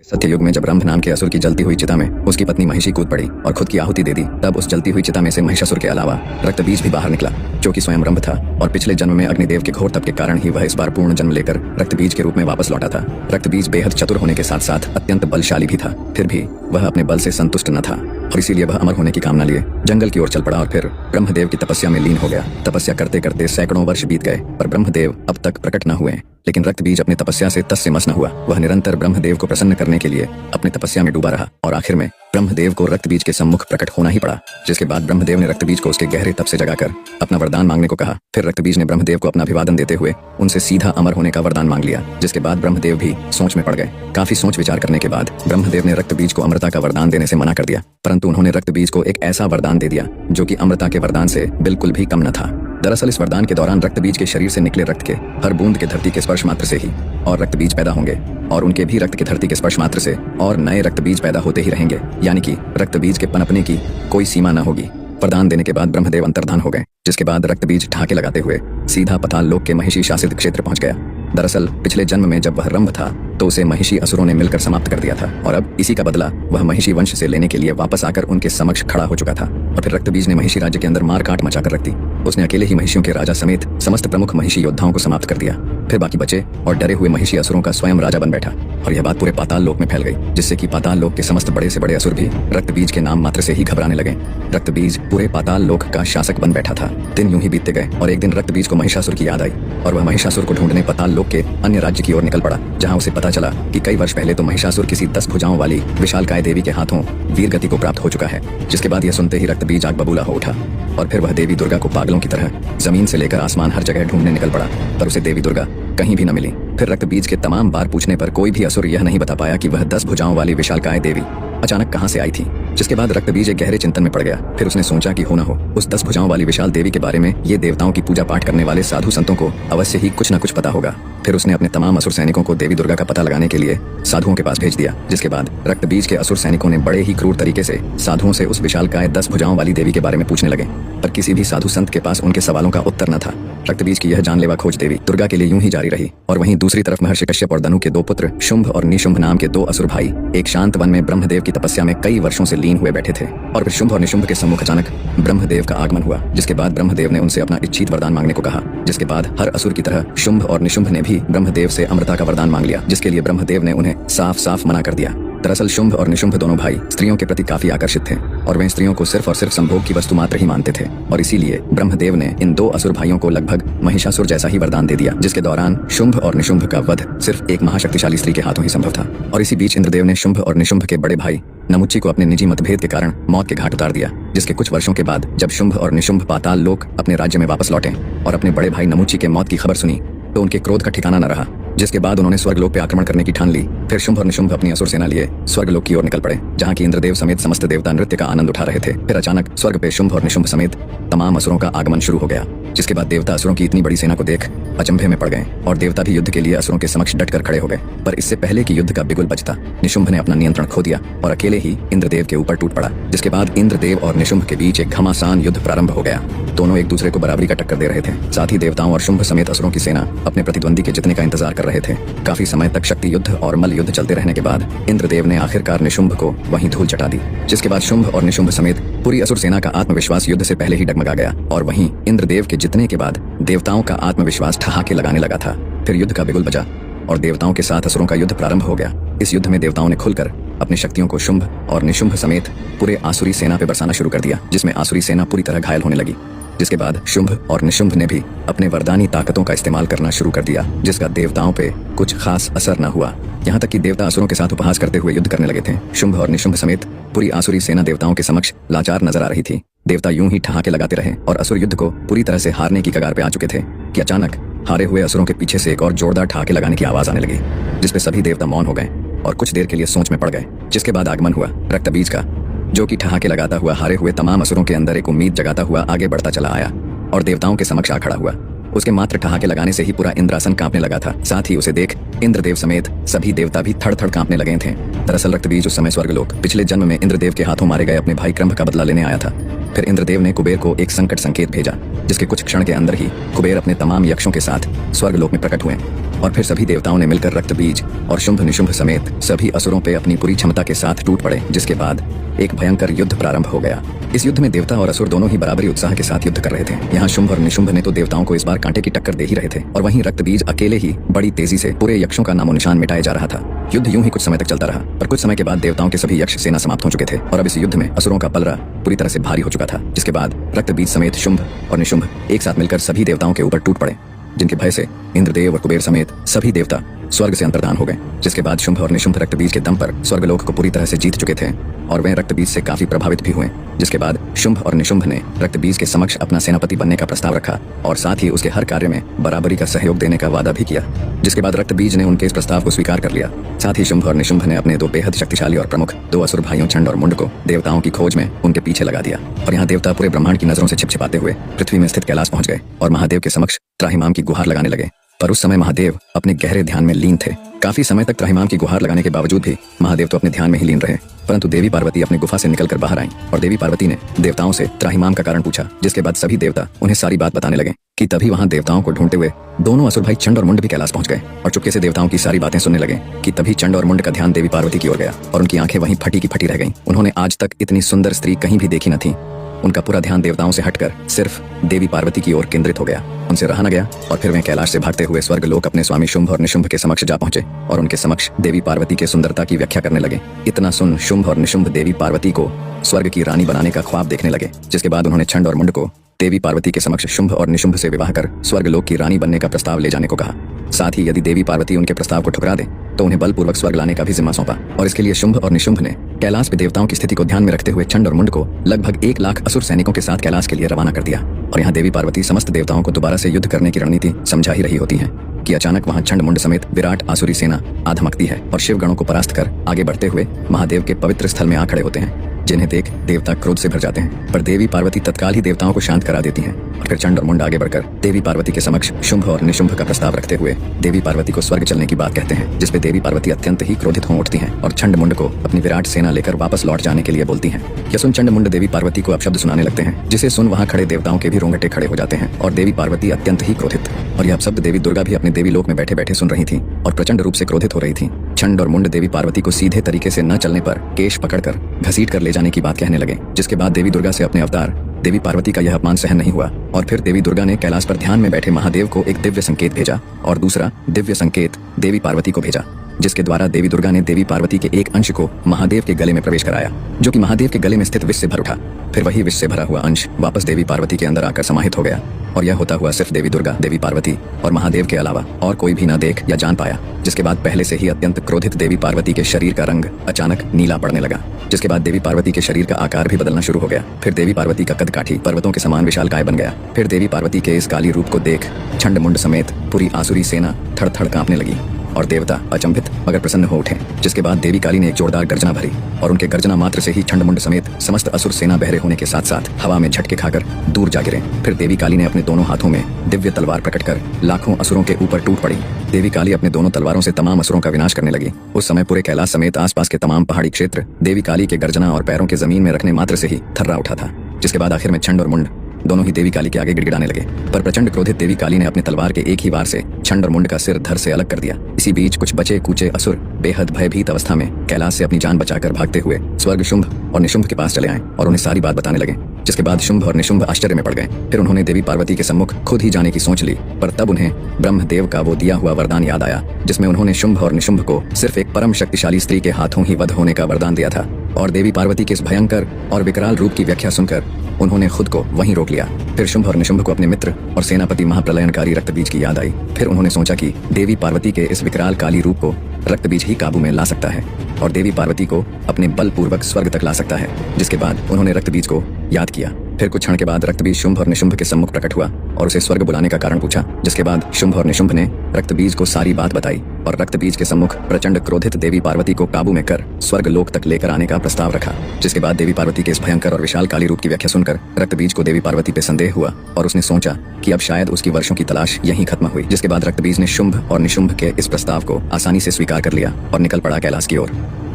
सत्ययुग में जब रंभ नाम के असुर की जलती हुई चिता में उसकी पत्नी महिषी कूद पड़ी और खुद की आहुति दे दी, तब उस जलती हुई चिता में से महिषासुर के अलावा रक्त बीज भी बाहर निकला, जो कि स्वयं रंभ था। और पिछले जन्म में अग्निदेव के घोर तप के कारण ही वह इस बार पूर्ण जन्म लेकर रक्त बीज के रूप में वापस लौटा था। रक्त बीज बेहद चतुर होने के साथ साथ अत्यंत बलशाली भी था। फिर भी वह अपने बल से संतुष्ट न था और इसीलिए वह अमर होने की कामना लिए जंगल की ओर चल पड़ा और फिर ब्रह्मदेव की तपस्या में लीन हो गया। तपस्या करते करते सैकड़ों वर्ष बीत गए पर ब्रह्मदेव अब तक प्रकट न हुए। लेकिन रक्त बीज अपनी तपस्या से तस से मस न हुआ। वह निरंतर ब्रह्मदेव को प्रसन्न करने के लिए अपनी तपस्या में डूबा रहा और आखिर में ब्रह्मदेव को रक्त बीज के सम्मुख प्रकट होना ही पड़ा। जिसके बाद ब्रह्मदेव ने रक्त बीज को उसके गहरे तप से जगाकर अपना वरदान मांगने को कहा। फिर रक्त बीज ने ब्रह्मदेव को अपना अभिवादन देते हुए उनसे सीधा अमर होने का वरदान मांग लिया। जिसके बाद ब्रह्मदेव भी सोच में पड़ गए। काफी सोच विचार करने के बाद ब्रह्मदेव ने रक्त बीज को अमृता का वरदान देने से मना कर दिया, परंतु उन्होंने रक्त बीज को एक ऐसा वरदान दे दिया जो कि अमृता के वरदान से बिल्कुल भी कम न था। दरअसल इस वरदान के दौरान रक्त बीज के शरीर से निकले रक्त के हर बूंद के धरती के स्पर्श मात्र से ही और रक्त बीज पैदा होंगे और उनके भी रक्त के धरती के स्पर्श मात्र से और नए रक्त बीज पैदा होते ही रहेंगे, यानी कि रक्त बीज के पनपने की कोई सीमा न होगी। वरदान देने के बाद ब्रह्मदेव अंतर्धान हो गए, जिसके बाद रक्त बीज ठाके लगाते हुए सीधा पाताल लोक के महिषी शासित क्षेत्र पहुंच गया। दरअसल पिछले जन्म में जब वह रंभ था तो उसे महिषी असुरों ने मिलकर समाप्त कर दिया था और अब इसी का बदला वह महिषी वंश से लेने के लिए वापस आकर उनके समक्ष खड़ा हो चुका था। और फिर रक्त बीज ने महिषी राज्य के अंदर मार काट मचा कर रख दी। उसने अकेले ही महिषियों के राजा समेत समस्त प्रमुख महिषी योद्धाओं को समाप्त कर दिया। फिर बाकी बचे और डरे हुए महिषी असुरों का स्वयं राजा बन बैठा और यह बात पूरे पाताल लोक में फैल गई, जिससे कि पाताल लोक के समस्त बड़े से बड़े असुर भी रक्त बीज के नाम मात्र से ही घबराने लगे। रक्त बीज पूरे पाताल लोक का शासक बन बैठा था। दिन यूं ही बीतते गए और एक दिन रक्त बीज को महिषासुर की याद आई और वह महिषासुर को ढूंढने पाताल लोक के अन्य राज्य की ओर निकल पड़ा, जहां उसे पता चला कि कई वर्ष पहले तो महिषासुर किसी 10 भुजाओं वाली विशालकाय देवी के हाथों वीर गति को प्राप्त हो चुका है। जिसके बाद यह सुनते ही रक्त बीज आग बबूला हो उठा और फिर वह देवी दुर्गा को पागलों की तरह जमीन से लेकर आसमान हर जगह ढूंढने निकल पड़ा, पर उसे देवी दुर्गा कहीं भी न मिली। फिर रक्त बीज के तमाम बार पूछने पर कोई भी असुर यह नहीं बता पाया कि वह 10 भुजाओं वाली विशालकाय देवी अचानक कहां से आई थी। जिसके बाद रक्त बीज एक गहरे चिंतन में पड़ गया। फिर उसने सोचा कि हो न हो उस 10 भुजाओं वाली विशाल देवी के बारे में ये देवताओं की पूजा पाठ करने वाले साधु संतों को अवश्य ही कुछ न कुछ पता होगा। फिर उसने अपने तमाम असुर सैनिकों को देवी दुर्गा का पता लगाने के लिए साधुओं के पास भेज दिया। जिसके बाद रक्त बीज के असुर सैनिकों ने बड़े ही क्रूर तरीके से साधुओं से उस विशालकाय 10 भुजाओं वाली देवी के बारे में पूछने लगे, पर किसी भी साधु संत के पास उनके सवालों का उत्तर न था। रक्त बीज की यह जानलेवा खोज देवी दुर्गा के लिए यूं ही जारी रही और वहीं दूसरी तरफ महर्षि कश्यप और दनु के 2 पुत्र शुंभ और निशुंभ नाम के 2 असुर भाई एक शांत वन में ब्रह्मदेव की तपस्या में कई वर्षों से लीन हुए बैठे थे। और फिर शुंभ और निशुंभ के सम्मुख अचानक ब्रह्मदेव का आगमन हुआ। जिसके बाद ब्रह्मदेव ने उनसे अपना इच्छित वरदान मांगने को कहा। जिसके बाद हर असुर की तरह शुंभ और निशुंभ ने भी ब्रह्मदेव से अमृता का वरदान मांग लिया, जिसके लिए ब्रह्मदेव ने उन्हें साफ साफ मना कर दिया। दरअसल शुंभ और निशुंभ दोनों भाई स्त्रियों के प्रति काफी आकर्षित थे और वे स्त्रियों को सिर्फ और सिर्फ संभोग की वस्तु मात्र ही मानते थे और इसीलिए ब्रह्मदेव ने इन 2 असुर भाइयों को लगभग महिषासुर जैसा ही वरदान दे दिया, जिसके दौरान शुंभ और निशुंभ का वध सिर्फ एक महाशक्तिशाली स्त्री के हाथों ही संभव था। और इसी बीच इंद्रदेव ने शुंभ और निशुंभ के बड़े भाई नमुच्ची को अपने निजी मतभेद के कारण मौत के घाट उतार दिया। जिसके कुछ वर्षों के बाद जब शुंभ और निशुंभ पाताल लोक अपने राज्य में वापस लौटे और अपने बड़े भाई नमुच्ची के मौत की खबर सुनी तो उनके क्रोध का ठिकाना न रहा। जिसके बाद उन्होंने स्वर्गलोक पे आक्रमण करने की ठान ली। फिर शुंभ और निशुंभ अपनी असुर सेना लिए स्वर्गलोक की ओर निकल पड़े, जहाँ की इंद्रदेव समेत समस्त देवता नृत्य का आनंद उठा रहे थे। फिर अचानक स्वर्ग पे शुंभ और निशुंभ समेत तमाम असुरों का आगमन शुरू हो गया। जिसके बाद देवता असुरों की इतनी बड़ी सेना को देख अचंभे में पड़ गए और देवता भी युद्ध के लिए असुरों के समक्ष डटकर खड़े हो गए। पर इससे पहले कि युद्ध का बिगुल बजता निशुंभ ने अपना नियंत्रण खो दिया और अकेले ही इंद्रदेव के ऊपर टूट पड़ा। जिसके बाद इंद्रदेव और निशुंभ के बीच एक घमासान युद्ध प्रारंभ हो गया। दोनों एक दूसरे को बराबरी का टक्कर दे रहे थे। साथ ही देवताओं और शुंभ समेत असुरों की सेना अपने प्रतिद्वंदी के जीतने का इंतजार कर रहे थे। काफी समय तक शक्ति युद्ध और मल्ल युद्ध चलते रहने के बाद इंद्रदेव ने आखिरकार निशुंभ को वहीं धूल चटा दी। जिसके बाद शुंभ और निशुंभ समेत पूरी असुर सेना का आत्मविश्वास युद्ध से पहले ही डगमगा गया और वहीं इंद्रदेव के जीतने के बाद देवताओं का आत्मविश्वास ठहाके लगाने लगा था। फिर युद्ध का बिगुल बजा और देवताओं के साथ असुरों का युद्ध प्रारंभ हो गया। इस युद्ध में देवताओं ने खुलकर अपनी शक्तियों को शुंभ और निशुंभ समेत पूरे आसुरी सेना पे बरसाना शुरू कर दिया, जिसमें आसुरी सेना पूरी तरह घायल होने लगी। जिसके बाद शुंभ और निशुंभ ने भी अपने वरदानी ताकतों का इस्तेमाल करना शुरू कर दिया, जिसका देवताओं पे कुछ खास असर न हुआ। यहाँ तक कि देवता असुरों के साथ उपहास करते हुए युद्ध करने लगे थे। शुंभ और निशुंभ समेत पूरी आसुरी सेना देवताओं के समक्ष लाचार नजर आ रही थी। देवता यूं ही ठहाके लगाते रहे और असुर युद्ध को पूरी तरह से हारने की कगार पे आ चुके थे कि अचानक हारे हुए असुरों के पीछे से एक और जोरदार ठहाके लगाने की आवाज आने लगी, जिसपे सभी देवता मौन हो गए और कुछ देर के लिए सोच में पड़ गए। जिसके बाद आगमन हुआ रक्त बीज का, जो कि ठहाके लगाता हुआ हारे हुए तमाम असुरों के अंदर एक उम्मीद जगाता हुआ आगे बढ़ता चला आया और देवताओं के समक्ष आ खड़ा हुआ। उसके मात्र ठहाके लगाने से ही पूरा इंद्रासन कांपने लगा था। साथ ही उसे देख इंद्रदेव समेत सभी देवता भी थड़ थड़ कांपने लगे थे। दरअसल रक्त बीज उस समय स्वर्गलोक पिछले जन्म में इंद्रदेव के हाथों मारे गए अपने भाई क्रंभ का बदला लेने आया था। फिर इंद्रदेव ने कुबेर को एक संकट संकेत भेजा, जिसके कुछ क्षण के अंदर ही कुबेर अपने तमाम यक्षों के साथ स्वर्गलोक में प्रकट हुए। और फिर सभी देवताओं ने मिलकर रक्त बीज और शुंभ निशुंभ समेत सभी असुरों पे अपनी पूरी क्षमता के साथ टूट पड़े, जिसके बाद एक भयंकर युद्ध प्रारंभ हो गया। इस युद्ध में देवता और असुर दोनों ही बराबरी उत्साह के साथ युद्ध कर रहे थे। यहाँ शुंभ और निशुंभ ने तो देवताओं को इस बार कांटे की टक्कर दे ही रहे थे, और वहीं रक्त बीज अकेले ही बड़ी तेजी से पूरे यक्षों का नामो निशान मिटाया जा रहा था। युद्ध यूं ही कुछ समय तक चलता रहा, पर कुछ समय के बाद देवताओं के सभी यक्ष सेना समाप्त हो चुके थे और अब इस युद्ध में असुरों का पलड़ा पूरी तरह से भारी हो चुका था। जिसके बाद रक्त बीज समेत शुंभ और निशुंभ एक साथ मिलकर सभी देवताओं के ऊपर टूट पड़े, जिनके भय से इंद्रदेव और कुबेर समेत सभी देवता स्वर्ग से अंतर्धान हो गए। जिसके बाद शुंभ और निशुंभ रक्त बीज के दम पर स्वर्गलोक को पूरी तरह से जीत चुके थे और वे रक्त बीज से काफी प्रभावित भी हुए। जिसके बाद शुंभ और निशुंभ ने रक्त बीज के समक्ष अपना सेनापति बनने का प्रस्ताव रखा और साथ ही उसके हर कार्य में बराबरी का सहयोग देने का वादा भी किया। जिसके बाद रक्त बीज ने उनके इस प्रस्ताव को स्वीकार कर लिया। साथ ही शुंभ और निशुंभ ने अपने दो बेहद शक्तिशाली और प्रमुख दो असुर भाइयों चंड और मुंड को देवताओं की खोज में उनके पीछे लगा दिया और यहाँ देवता पूरे ब्रह्मांड की नजरों से छिपछिपाते हुए पृथ्वी में स्थित कैलाश पहुंच गए और महादेव के समक्ष त्राहिमाम की गुहार लगाने लगे। पर उस समय महादेव अपने गहरे ध्यान में लीन थे। काफी समय तक त्राहिमाम की गुहार लगाने के बावजूद भी महादेव तो अपने ध्यान में ही लीन रहे, परंतु देवी पार्वती अपनी गुफा से निकलकर बाहर आईं और देवी पार्वती ने देवताओं से त्राहिमाम का कारण पूछा। जिसके बाद सभी देवता उन्हें सारी बात बताने लगे कि तभी वहां देवताओं को ढूंढते हुए दोनों असुर भाई चंड और मुंड भी कैलाश पहुंच गए और चुपके से देवताओं की सारी बातें सुनने लगे कि तभी चंड और मुंड का ध्यान देवी पार्वती की ओर गया और उनकी आंखें वहीं फटी की फटी रह गईं। उन्होंने आज तक इतनी सुंदर स्त्री कहीं भी देखी न थी। उनका पूरा ध्यान देवताओं से हटकर सिर्फ देवी पार्वती की ओर केंद्रित हो गया। उनसे रहा न गया और फिर वे कैलाश से भागते हुए स्वर्ग लोक अपने स्वामी शुंभ और निशुंभ के समक्ष जा पहुंचे और उनके समक्ष देवी पार्वती के सुंदरता की व्याख्या करने लगे। इतना सुन शुंभ और निशुंभ देवी पार्वती को स्वर्ग की रानी बनाने का ख्वाब देखने लगे। जिसके बाद उन्होंने चंड और मुंड को देवी पार्वती के समक्ष शुंभ और निशुंभ से विवाह कर स्वर्ग लोक की रानी बनने का प्रस्ताव ले जाने को कहा। साथ ही यदि देवी पार्वती उनके प्रस्ताव को ठुकरा दे तो उन्हें बलपूर्वक स्वर्ग लाने का भी जिम्मा सौंपा और इसके लिए शुंभ और निशुंभ ने कैलाश पे देवताओं की स्थिति को ध्यान में रखते हुए चंड और मुंड को लगभग 1 लाख असुर सैनिकों के साथ कैलाश के लिए रवाना कर दिया। और यहाँ देवी पार्वती समस्त देवताओं को दोबारा से युद्ध करने की रणनीति समझा ही रही होती है कि अचानक वहां चंड मुंड समेत विराट आसुरी सेना आ धमकती है और शिव गणों को परास्त कर आगे बढ़ते हुए महादेव के पवित्र स्थल में आ खड़े होते हैं, जिन्हें देख देवता क्रोध से भर जाते हैं। पर देवी पार्वती तत्काल ही देवताओं को शांत करा देती हैं और फिर चंड और मुंड आगे बढ़कर देवी पार्वती के समक्ष शुंभ और निशुंभ का प्रस्ताव रखते हुए देवी पार्वती को स्वर्ग चलने की बात कहते हैं, जिसपे देवी पार्वती अत्यंत ही क्रोधित हो उठती हैं और चंड मुंड को अपनी विराट सेना लेकर वापस लौट जाने के लिए बोलती हैं। यह सुन चंड मुंड देवी पार्वती को अपशब्द सुनाने लगते हैं, जिसे सुन वहां खड़े देवताओं के भी रोंगटे खड़े हो जाते हैं और देवी पार्वती अत्यंत ही क्रोधित। और यह अपशब्द देवी दुर्गा भी अपने देवी लोक में बैठे बैठे सुन रही थी और प्रचंड रूप से क्रोधित हो रही थी। चंड और मुंड देवी पार्वती को सीधे तरीके से न चलने पर केश पकड़कर घसीट कर ले जाने की बात कहने लगे। जिसके बाद देवी दुर्गा से अपने अवतार देवी पार्वती का यह अपमान सहन नहीं हुआ और फिर देवी दुर्गा ने कैलाश पर ध्यान में बैठे महादेव को एक दिव्य संकेत भेजा और दूसरा दिव्य संकेत देवी पार्वती को भेजा, जिसके द्वारा देवी दुर्गा ने देवी पार्वती के एक अंश को महादेव के गले में प्रवेश कराया, जो कि महादेव के गले में स्थित विष से भर उठा। फिर वही विष से भरा हुआ अंश वापस देवी पार्वती के अंदर आकर समाहित हो गया और यह होता हुआ सिर्फ देवी दुर्गा, देवी पार्वती और महादेव के अलावा और कोई भी न देख या जान पाया। जिसके बाद पहले से ही अत्यंत क्रोधित देवी पार्वती के शरीर का रंग अचानक नीला पड़ने लगा। जिसके बाद देवी पार्वती के शरीर का आकार भी बदलना शुरू हो गया। फिर देवी पार्वती का कद काठी पर्वतों के समान विशालकाय बन गया। फिर देवी पार्वती के इस काली रूप को देख चंड मुंड समेत पूरी आसुरी सेना थड़ थड़ कांपने लगी और देवता अचंभित मगर प्रसन्न हो उठे। जिसके बाद देवी काली ने एक जोरदार गर्जना भरी और उनके गर्जना मात्र से ही चंड मुंड समेत समस्त असुर सेना बहरे होने के साथ साथ हवा में झटके खाकर दूर जा गिरे। फिर देवी काली ने अपने दोनों हाथों में दिव्य तलवार प्रकट कर लाखों असुरों के ऊपर टूट पड़ी। देवी काली अपने दोनों तलवारों से तमाम असुरों का विनाश करने लगी। उस समय पूरे कैलाश समेत आसपास के तमाम पहाड़ी क्षेत्र देवी काली के गर्जना और पैरों के जमीन में रखने मात्र से ही थर्रा उठा था। जिसके बाद आखिर में चंड और मुंड दोनों ही देवी काली के आगे गिड़गिड़ाने लगे, पर प्रचंड क्रोधित देवी काली ने अपने तलवार के एक ही वार से चंड और मुंड का सिर धड़ से अलग कर दिया। इसी बीच कुछ बचे कूचे असुर बेहद भयभीत अवस्था में कैलाश से अपनी जान बचाकर भागते हुए स्वर्ग शुंभ और निशुंभ के पास चले आए और उन्हें सारी बात बताने लगे। जिसके बाद शुंभ और निशुंभ आश्चर्य में पड़ गए। फिर उन्होंने देवी पार्वती के सम्मुख खुद ही जाने की सोच ली, पर तब उन्हें ब्रह्मदेव का वो दिया हुआ वरदान याद आया, जिसमें उन्होंने शुंभ और निशुंभ को सिर्फ एक परम शक्तिशाली स्त्री के हाथों ही वध होने का वरदान दिया था। और देवी पार्वती के इस भयंकर और विकराल रूप की व्याख्या सुनकर उन्होंने खुद को वहीं रोक लिया। फिर शुंभ और निशुंभ को अपने मित्र और सेनापति महाप्रलयनकारी रक्तबीज की याद आई। फिर उन्होंने सोचा कि देवी पार्वती के इस विकराल काली रूप को रक्तबीज ही काबू में ला सकता है और देवी पार्वती को अपने बलपूर्वक स्वर्ग तक ला सकता है। जिसके बाद उन्होंने रक्तबीज को याद किया। फिर कुछ क्षण के बाद रक्तबीज शुंभ और निशुंभ के सम्मुख प्रकट हुआ और उसे स्वर्ग बुलाने का कारण पूछा। जिसके बाद शुंभ और निशुंभ ने रक्तबीज को सारी बात बताई और रक्तबीज के सम्मुख प्रचंड क्रोधित देवी पार्वती को काबू में कर स्वर्ग लोक तक लेकर आने का प्रस्ताव रखा। जिसके बाद देवी पार्वती के इस भयंकर और विशाल काली रूप की व्याख्या सुनकर रक्तबीज को देवी पार्वती पे संदेह हुआ और उसने सोचा कि अब शायद उसकी वर्षों की तलाश यहीं खत्म हुई। जिसके बाद रक्तबीज ने शुंभ और निशुंभ के इस प्रस्ताव को आसानी से स्वीकार कर लिया और निकल पड़ा कैलाश की ओर।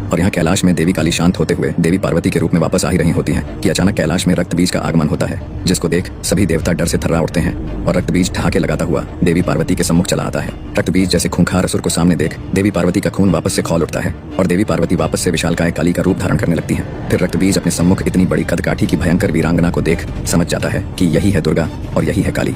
और यहाँ कैलाश में देवी काली शांत होते हुए देवी पार्वती के रूप में वापस आ ही रही होती हैं कि अचानक कैलाश में रक्त बीज का आगमन होता है, जिसको देख सभी देवता डर से थर्रा उठते हैं और रक्त बीज ढाके लगाता हुआ देवी पार्वती के सम्मुख चला आता है। रक्त बीज जैसे खूंखार असुर को सामने देख देवी पार्वती का खून वापस से खौल उठता है और देवी पार्वती वापस से विशालकाय काली का रूप धारण करने लगती है। फिर रक्त बीज अपने सम्मुख इतनी बड़ी कदकाठी की भयंकर वीरांगना को देख समझ जाता है कि यही है दुर्गा और यही है काली।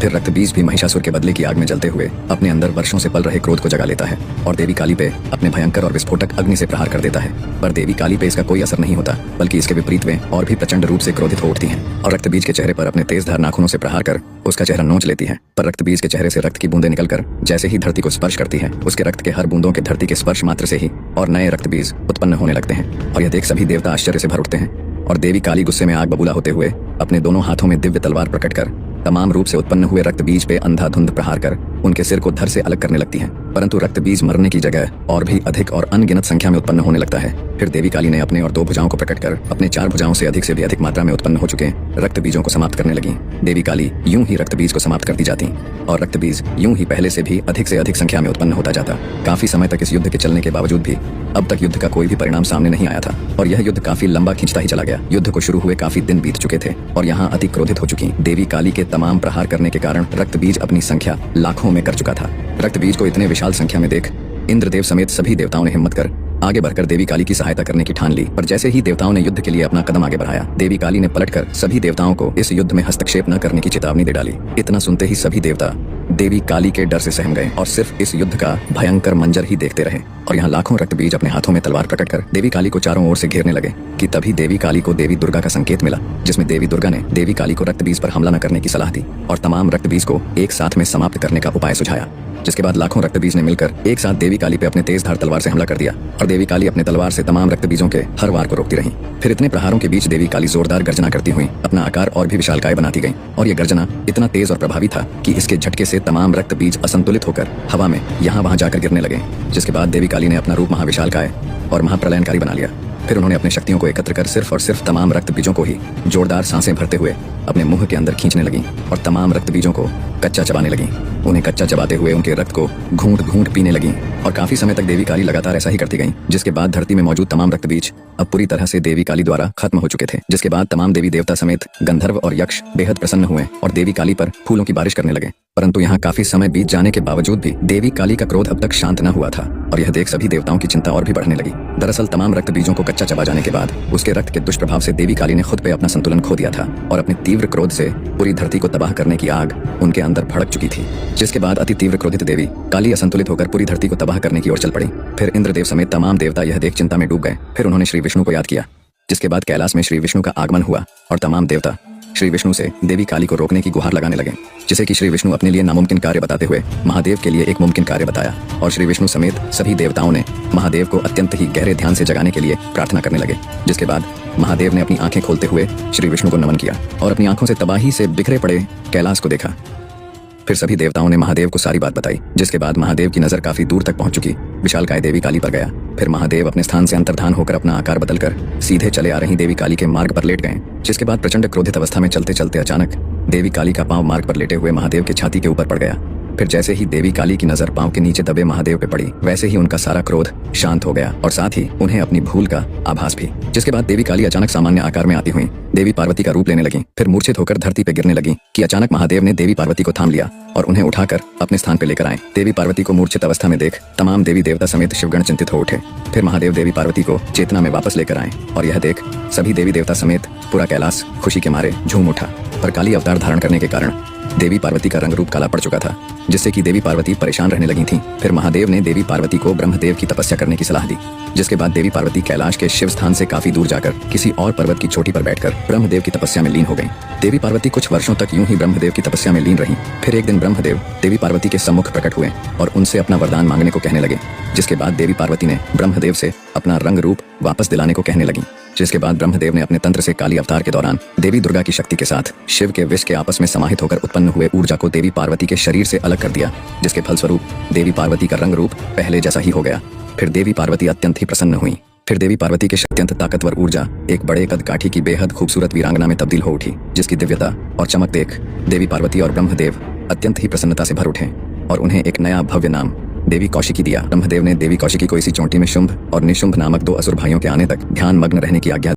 फिर रक्त बीज भी महिषासुर के बदले की आग में जलते हुए अपने अंदर वर्षों से पल रहे क्रोध को जगा लेता है और देवी काली पे अपने भयंकर और विस्फोटक अग्नि से प्रहार कर देता है। पर देवी काली पे इसका कोई असर नहीं होता, बल्कि इसके विपरीत वे और भी प्रचंड रूप से क्रोधित हो उठती हैं और रक्त बीज के चेहरे पर अपने तेजधार नाखूनों से प्रहार कर उसका चेहरा नोच लेती है। पर रक्त बीज के चेहरे से रक्त की बूंदें निकलकर जैसे ही धरती को स्पर्श करती है, उसके रक्त के हर बूंदों के धरती के स्पर्श मात्र से ही और नए रक्त बीज उत्पन्न होने लगते हैं। और यह देख सभी देवता आश्चर्य से भर उठते हैं और देवी काली गुस्से में आग बबूला होते हुए अपने दोनों हाथों में दिव्य तलवार प्रकट कर तमाम रूप से उत्पन्न हुए रक्त बीज पे अंधाधुंध प्रहार कर उनके सिर को धड़ से अलग करने लगती हैं। परंतु रक्त बीज मरने की जगह और भी अधिक और अनगिनत संख्या में उत्पन्न होने लगता है। फिर देवी काली ने अपने और 2 भुजाओं को प्रकट कर अपने 4 भुजाओं से भी अधिक मात्रा में उत्पन्न हो चुके रक्त बीजों को समाप्त करने लगी। देवी काली यूं ही रक्त बीज को समाप्त करती जाती और रक्त बीज यूं ही पहले से अधिक संख्या में उत्पन्न होता जाता। काफी समय तक इस युद्ध के चलने के बावजूद भी अब तक युद्ध का कोई भी परिणाम सामने नहीं आया था और यह युद्ध काफी लंबा खिंचता ही चला गया। युद्ध को शुरू हुए काफी दिन बीत चुके थे और यहाँ अति क्रोधित हो चुकी देवी काली के तमाम प्रहार करने के कारण रक्त बीज अपनी संख्या लाखों में कर चुका था। रक्त बीज को इतने विशाल संख्या में देख इंद्रदेव समेत सभी देवताओं ने हिम्मत कर आगे बढ़कर देवी काली की सहायता करने की ठान ली। पर जैसे ही देवताओं ने युद्ध के लिए अपना कदम आगे बढ़ाया, देवी काली ने पलटकर सभी देवताओं को इस युद्ध में हस्तक्षेप न करने की चेतावनी दे डाली। इतना सुनते ही सभी देवता देवी काली के डर से सहम गए और सिर्फ इस युद्ध का भयंकर मंजर ही देखते रहे। और यहाँ लाखों रक्त बीज अपने हाथों में तलवार प्रकट कर देवी काली को चारों ओर से घेरने लगे कि तभी देवी काली को देवी दुर्गा का संकेत मिला, जिसमें देवी दुर्गा ने देवी काली को रक्त बीज पर हमला न करने की सलाह दी और तमाम रक्त बीज को एक साथ में समाप्त करने का उपाय सुझाया। जिसके बाद लाखों रक्त बीज ने मिलकर एक साथ देवी काली पे अपने तेजधार तलवार से हमला कर दिया और देवी काली अपने तलवार से तमाम रक्त बीजों के हर वार को रोकती रही। फिर इतने प्रहारों के बीच देवी काली जोरदार गर्जना करती हुई अपना आकार और भी विशालकाय बनाती गई और यह गर्जना इतना तेज और प्रभावी था कि इसके झटके से तमाम रक्त बीज असंतुलित होकर हवा में यहाँ वहां जाकर गिरने लगे। जिसके बाद देवी काली ने अपना रूप महाविशालकाय और महाप्रलयनकारी बना लिया। फिर उन्होंने अपने शक्तियों को एकत्र कर सिर्फ और सिर्फ तमाम रक्त बीजों को ही जोरदार सांसें भरते हुए अपने मुंह के अंदर खींचने लगी और तमाम रक्त बीजों को कच्चा चबाने लगी। उन्हें कच्चा चबाते हुए उनके रक्त को घूंट घूंट पीने लगी और काफी समय तक देवी काली लगातार ऐसा ही करती गई। जिसके बाद धरती में मौजूद तमाम रक्त बीज अब पूरी तरह से देवी काली द्वारा खत्म हो चुके थे। जिसके बाद तमाम देवी देवता समेत गंधर्व और यक्ष बेहद प्रसन्न हुए और देवी काली पर फूलों की बारिश करने लगे। परंतु यहाँ काफी समय बीत जाने के बावजूद भी देवी काली का क्रोध अब तक शांत न हुआ था और यह देख सभी देवताओं की चिंता और भी बढ़ने लगी। दरअसल तमाम रक्त बीजों को कच्चा चबा जाने के बाद उसके रक्त के दुष्प्रभाव से देवी काली ने खुद पे अपना संतुलन खो दिया था और अपने तीव्र क्रोध से पूरी धरती को तबाह करने की आग उनके अंदर भड़क चुकी थी। जिसके बाद अति तीव्र क्रोधित देवी काली असंतुलित होकर पूरी धरती को तबाह करने की ओर चल पड़ी। फिर इंद्रदेव समेत तमाम देवता यह देख चिंता में डूब गए। फिर उन्होंने श्री विष्णु को याद किया। जिसके बाद कैलाश में श्री विष्णु का आगमन हुआ और तमाम देवता श्री विष्णु से देवी काली को रोकने की गुहार लगाने लगे, जिसे कि श्री विष्णु अपने लिए नामुमकिन कार्य बताते हुए महादेव के लिए एक मुमकिन कार्य बताया और श्री विष्णु समेत सभी देवताओं ने महादेव को अत्यंत ही गहरे ध्यान से जगाने के लिए प्रार्थना करने लगे। जिसके बाद महादेव ने अपनी आंखें खोलते हुए श्री विष्णु को नमन किया और अपनी आंखों से तबाही से बिखरे पड़े कैलाश को देखा। फिर सभी देवताओं ने महादेव को सारी बात बताई। जिसके बाद महादेव की नजर काफी दूर तक पहुंच चुकी विशालकाय देवी काली पर गया। फिर महादेव अपने स्थान से अंतर्धान होकर अपना आकार बदलकर सीधे चले आ रही देवी काली के मार्ग पर लेट गए। जिसके बाद प्रचंड क्रोधित अवस्था में चलते चलते अचानक देवी काली का पांव मार्ग पर लेटे हुए महादेव के छाती के ऊपर पड़ गया। फिर जैसे ही देवी काली की नजर पांव के नीचे दबे महादेव पे पड़ी, वैसे ही उनका सारा क्रोध शांत हो गया और साथ ही उन्हें अपनी भूल का आभास भी। जिसके बाद देवी काली अचानक सामान्य आकार में आती हुई देवी पार्वती का रूप लेने लगी। फिर मूर्छित होकर धरती पे गिरने लगी कि अचानक महादेव ने देवी पार्वती को थाम लिया और उन्हें उठाकर अपने स्थान पे लेकर आए। देवी पार्वती को मूर्छित अवस्था में देख तमाम देवी देवता समेत शिवगण चिंतित हो उठे। फिर महादेव देवी पार्वती को चेतना में वापस लेकर आए और यह देख सभी देवी देवता समेत पूरा कैलाश खुशी के मारे झूम उठा। पर काली अवतार धारण करने के कारण देवी पार्वती का रंग रूप काला पड़ चुका था, जिससे कि देवी पार्वती परेशान रहने लगी थीं। फिर महादेव ने देवी पार्वती को ब्रह्मदेव की तपस्या करने की सलाह दी। जिसके बाद देवी पार्वती कैलाश के शिव स्थान से काफी दूर जाकर किसी और पर्वत की चोटी पर बैठकर ब्रह्मदेव की तपस्या में लीन हो गई। देवी पार्वती कुछ वर्षों तक यूं ही ब्रह्मदेव की तपस्या में लीन रही। फिर एक दिन ब्रह्मदेव देवी पार्वती के सम्मुख प्रकट हुए और उनसे अपना वरदान मांगने को कहने लगे। जिसके बाद देवी पार्वती ने ब्रह्मदेव से अपना रंग रूप वापस दिलाने को कहने लगी। जिसके बाद ब्रह्मदेव ने अपने तंत्र से काली अवतार के दौरान देवी दुर्गा की शक्ति के साथ शिव के विष के आपस में समाहित होकर उत्पन्न हुए ऊर्जा को देवी पार्वती के शरीर से अलग कर दिया। जिसके फलस्वरूप देवी पार्वती का रंग रूप पहले जैसा ही हो गया। फिर देवी पार्वती अत्यंत ही प्रसन्न हुई। फिर देवी पार्वती के अत्यंत ताकतवर ऊर्जा एक बड़े कद काठी की बेहद खूबसूरत वीरांगना में तब्दील हो उठी, जिसकी दिव्यता और चमक देख देवी पार्वती और ब्रह्मदेव अत्यंत ही प्रसन्नता से भर उठे और उन्हें एक नया भव्य नाम देवी कौशिकी दिया। ब्रह्मदेव ने देवी कौशिकी को इसी चोटी में शुंभ और निशुंभ नामक 2 असुर भाइयों के आने तक ध्यान मग्न रहने की आज्ञा